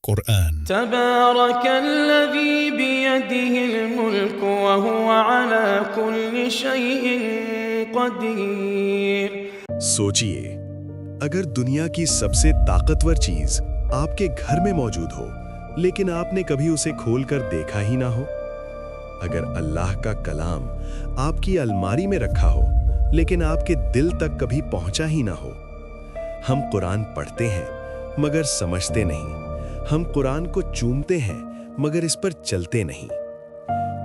قرآن تبارك الذي بيده الملك وهو على كل شيء قدير۔ سوچئے، اگر دنیا کی سب سے طاقتور چیز آپ کے گھر میں موجود ہو لیکن آپ نے کبھی اسے کھول کر دیکھا ہی نہ ہو، اگر اللہ کا کلام آپ کی الماری میں رکھا ہو لیکن آپ کے دل تک کبھی پہنچا ہی نہ ہو۔ ہم قرآن پڑھتے ہیں مگر سمجھتے نہیں، ہم قرآن کو چومتے ہیں مگر اس پر چلتے نہیں۔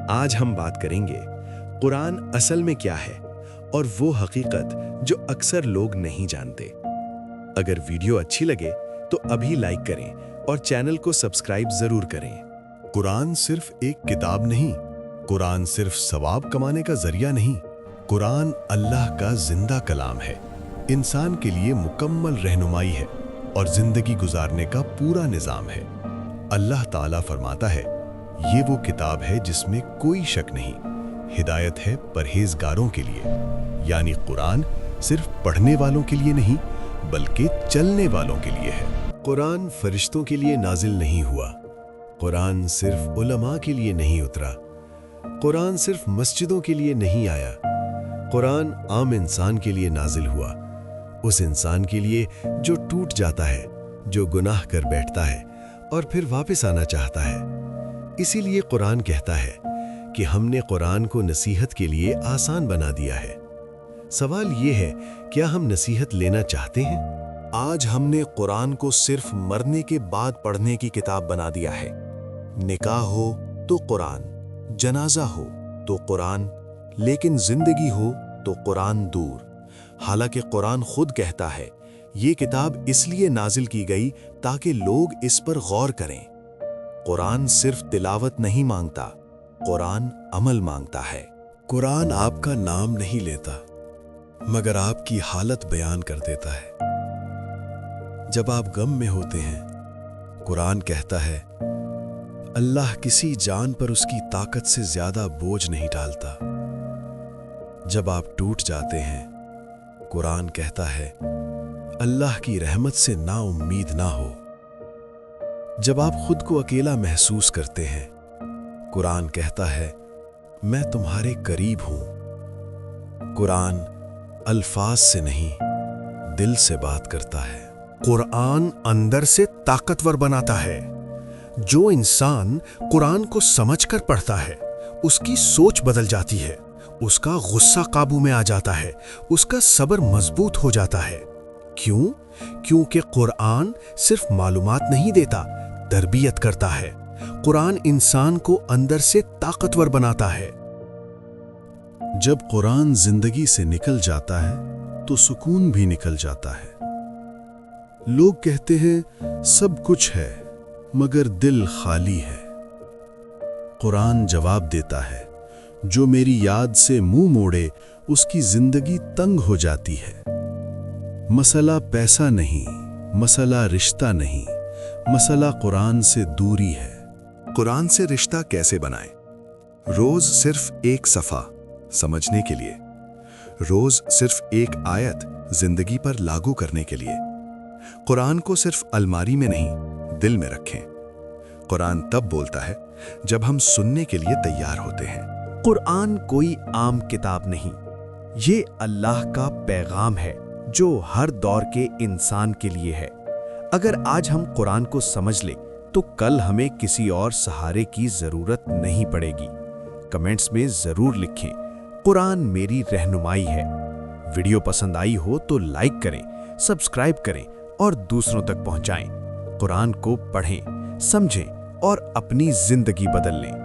آج ہم بات کریں گے قرآن اصل میں کیا ہے اور وہ حقیقت جو اکثر لوگ نہیں جانتے۔ اگر ویڈیو اچھی لگے تو ابھی لائک کریں اور چینل کو سبسکرائب ضرور کریں۔ قرآن صرف ایک کتاب نہیں، قرآن صرف ثواب کمانے کا ذریعہ نہیں، قرآن اللہ کا زندہ کلام ہے، انسان کے لیے مکمل رہنمائی ہے اور زندگی گزارنے کا پورا نظام ہے۔ اللہ تعالیٰ فرماتا ہے، یہ وہ کتاب ہے جس میں کوئی شک نہیں، ہدایت ہے پرہیزگاروں کے لیے۔ یعنی قرآن صرف پڑھنے والوں کے لیے نہیں بلکہ چلنے والوں کے لیے ہے۔ قرآن فرشتوں کے لیے نازل نہیں ہوا، قرآن صرف علماء کے لیے نہیں اترا، قرآن صرف مسجدوں کے لیے نہیں آیا، قرآن عام انسان کے لیے نازل ہوا، اس انسان کے لیے جو ٹوٹ جاتا ہے، جو گناہ کر بیٹھتا ہے اور پھر واپس آنا چاہتا ہے۔ اسی لیے قرآن کہتا ہے کہ ہم نے قرآن کو نصیحت کے لیے آسان بنا دیا ہے۔ سوال یہ ہے، کیا ہم نصیحت لینا چاہتے ہیں؟ آج ہم نے قرآن کو صرف مرنے کے بعد پڑھنے کی کتاب بنا دیا ہے۔ نکاح ہو تو قرآن، جنازہ ہو تو قرآن، لیکن زندگی ہو تو قرآن دور۔ حالانکہ قرآن خود کہتا ہے، یہ کتاب اس لیے نازل کی گئی تاکہ لوگ اس پر غور کریں۔ قرآن صرف تلاوت نہیں مانگتا، قرآن عمل مانگتا ہے۔ قرآن آپ کا نام نہیں لیتا مگر آپ کی حالت بیان کر دیتا ہے۔ جب آپ غم میں ہوتے ہیں، قرآن کہتا ہے، اللہ کسی جان پر اس کی طاقت سے زیادہ بوجھ نہیں ڈالتا۔ جب آپ ٹوٹ جاتے ہیں، قرآن کہتا ہے، اللہ کی رحمت سے نا امید نہ ہو۔ جب آپ خود کو اکیلا محسوس کرتے ہیں، قرآن کہتا ہے، میں تمہارے قریب ہوں۔ قرآن الفاظ سے نہیں، دل سے بات کرتا ہے۔ قرآن اندر سے طاقتور بناتا ہے۔ جو انسان قرآن کو سمجھ کر پڑھتا ہے، اس کی سوچ بدل جاتی ہے، اس کا غصہ قابو میں آ جاتا ہے، اس کا صبر مضبوط ہو جاتا ہے۔ کیوں؟ کیونکہ قرآن صرف معلومات نہیں دیتا، تربیت کرتا ہے۔ قرآن انسان کو اندر سے طاقتور بناتا ہے۔ جب قرآن زندگی سے نکل جاتا ہے تو سکون بھی نکل جاتا ہے۔ لوگ کہتے ہیں سب کچھ ہے مگر دل خالی ہے۔ قرآن جواب دیتا ہے، جو میری یاد سے منہ موڑے اس کی زندگی تنگ ہو جاتی ہے۔ مسئلہ پیسہ نہیں، مسئلہ رشتہ نہیں، مسئلہ قرآن سے دوری ہے۔ قرآن سے رشتہ کیسے بنائیں؟ روز صرف ایک صفحہ سمجھنے کے لیے، روز صرف ایک آیت زندگی پر لاگو کرنے کے لیے۔ قرآن کو صرف الماری میں نہیں، دل میں رکھیں۔ قرآن تب بولتا ہے جب ہم سننے کے لیے تیار ہوتے ہیں۔ قرآن کوئی عام کتاب نہیں، یہ اللہ کا پیغام ہے جو ہر دور کے انسان کے لیے ہے۔ اگر آج ہم قرآن کو سمجھ لیں تو کل ہمیں کسی اور سہارے کی ضرورت نہیں پڑے گی۔ کمنٹس میں ضرور لکھیں، قرآن میری رہنمائی ہے۔ ویڈیو پسند آئی ہو تو لائک کریں، سبسکرائب کریں اور دوسروں تک پہنچائیں۔ قرآن کو پڑھیں، سمجھیں اور اپنی زندگی بدل لیں۔